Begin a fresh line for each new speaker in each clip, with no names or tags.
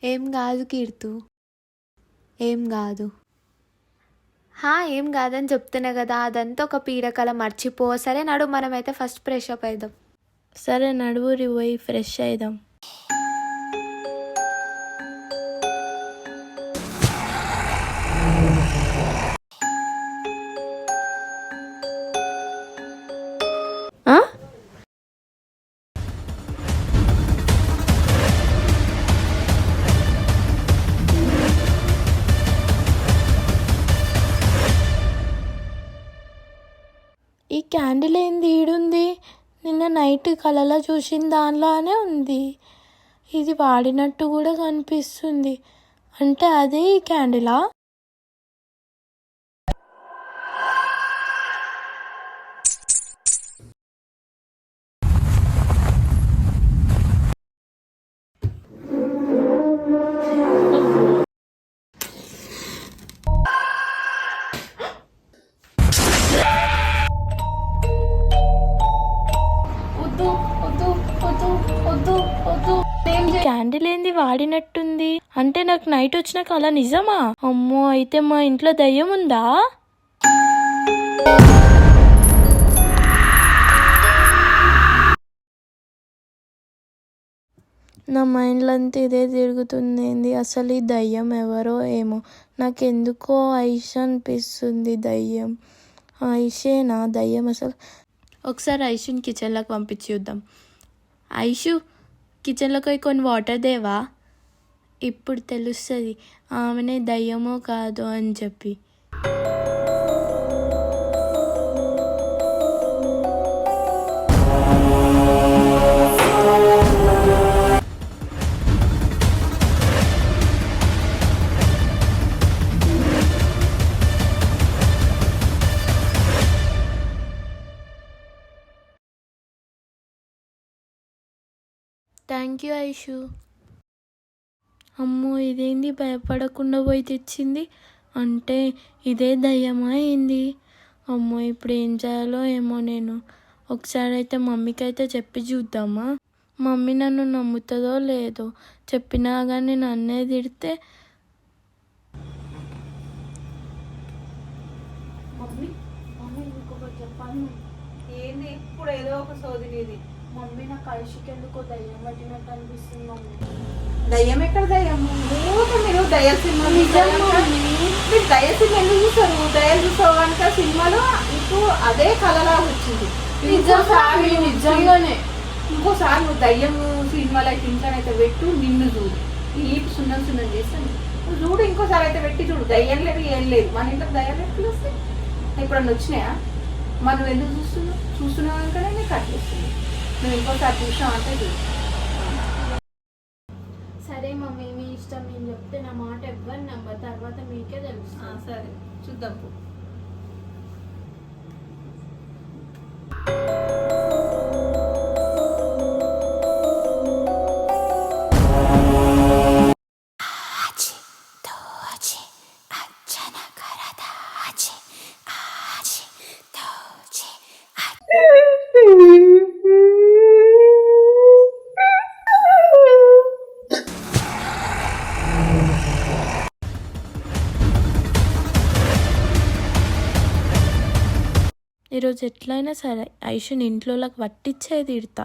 ఏం కాదు కీర్తు, ఏం కాదు. ఏం కాదని చెప్తున్నా కదా, అదంతా ఒక పీడకల, మర్చిపో. సరే నడు, మనమైతే ఫస్ట్ ఫ్రెష్ అప్ అయిదాం.
సరే నడువురి పోయి ఫ్రెష్ అయిదాం. ఈ క్యాండిల్ ఏంది ఈడుంది? నిన్న నైట్ కలలో చూసిన దానిలానే ఉంది. ఇది వాడినట్టు కూడా కనిపిస్తుంది. అంటే అదే ఈ క్యాండిలా? క్యాండిల్ ఏంది వాడినట్టుంది? అంటే నాకు నైట్ వచ్చిన కళ నిజమా? అమ్మో, అయితే మా ఇంట్లో దయ్యం ఉందా? నా మైండ్లో అంతా ఇదే తిరుగుతుంది. అసలు ఈ దయ్యం ఎవరో ఏమో. నాకెందుకో ఐష్ అనిపిస్తుంది. దయ్యం ఐషేనా దయ్యం? అసలు ఒకసారి ఐషుని కిచెన్లోకి పంపించి చూద్దాం. ఐషు, కిచెన్లోకి పోయి కొన్ని వాటర్ దేవా. ఇప్పుడు తెలుస్తుంది ఆమెనే దయ్యమో కాదో అని చెప్పి. Thank you Aishu. అమ్మో, ఇదేంది భయపడకుండా పోయి తెచ్చింది? అంటే ఇదే దయ్యమా ఏంది? అమ్మో, ఇప్పుడు ఏం చేయాలో ఏమో. నేను ఒకసారి అయితే మమ్మీకి అయితే చెప్పి చూద్దామా? మమ్మీ నన్ను నమ్ముతుందో లేదో. చెప్పినా కానీ నన్నే తిడితే.
మమ్మీ మమ్మీ ఇంకొకటి చెప్పాను. ఏంది ఇప్పుడు ఏదో ఒక సోదినిది?
మమ్మీ నాకు ఐషుకి ఎందుకో దయ్యం పట్టినట్టు అనిపిస్తుంది. మమ్మీ,
దయ్యం ఎక్కడ దయ్యం? మీరు దయ సినిమా మీరు దయ సినిమా ఎందుకు చూస్తారు? దయ చూసావు కనుక సినిమాలో ఇప్పుడు అదే కళలా వచ్చింది.
నిజంగానే
ఇంకోసారి నువ్వు దయ్యం సినిమాలో అయితే ఇంట్లోనైతే పెట్టు, నిన్ను చూడు నీకు సున్నం సున్నం చేస్తాను. నువ్వు చూడు, ఇంకోసారి అయితే పెట్టి చూడు. దయ్యం లేదు ఏం లేదు. మన ఇంట్లో దయ్యం ఎట్లు వస్తాయి? ఎప్పుడన్నా వచ్చినాయా? మనం ఎందుకు చూస్తున్నావు అనుకనే నీకు అట్లేస్తుంది. నువ్వు ఇంకోసారి చూసినావు అంటే చూడు.
సరే మమ్మీ, మీ ఇష్టం. నేను చెప్తే నా మాట ఎవ్వరు నమ్మరు. తర్వాత మీకే తెలుస్తుంది.
సరే చూద్దాం.
ఈరోజు ఎట్లయినా సరే ఐషుని ఇంట్లోకి పట్టించేది తిడతా.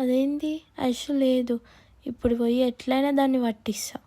అదేంటి ఐషు లేదు. ఇప్పుడు పోయి ఎట్లయినా దాన్ని పట్టిస్తా.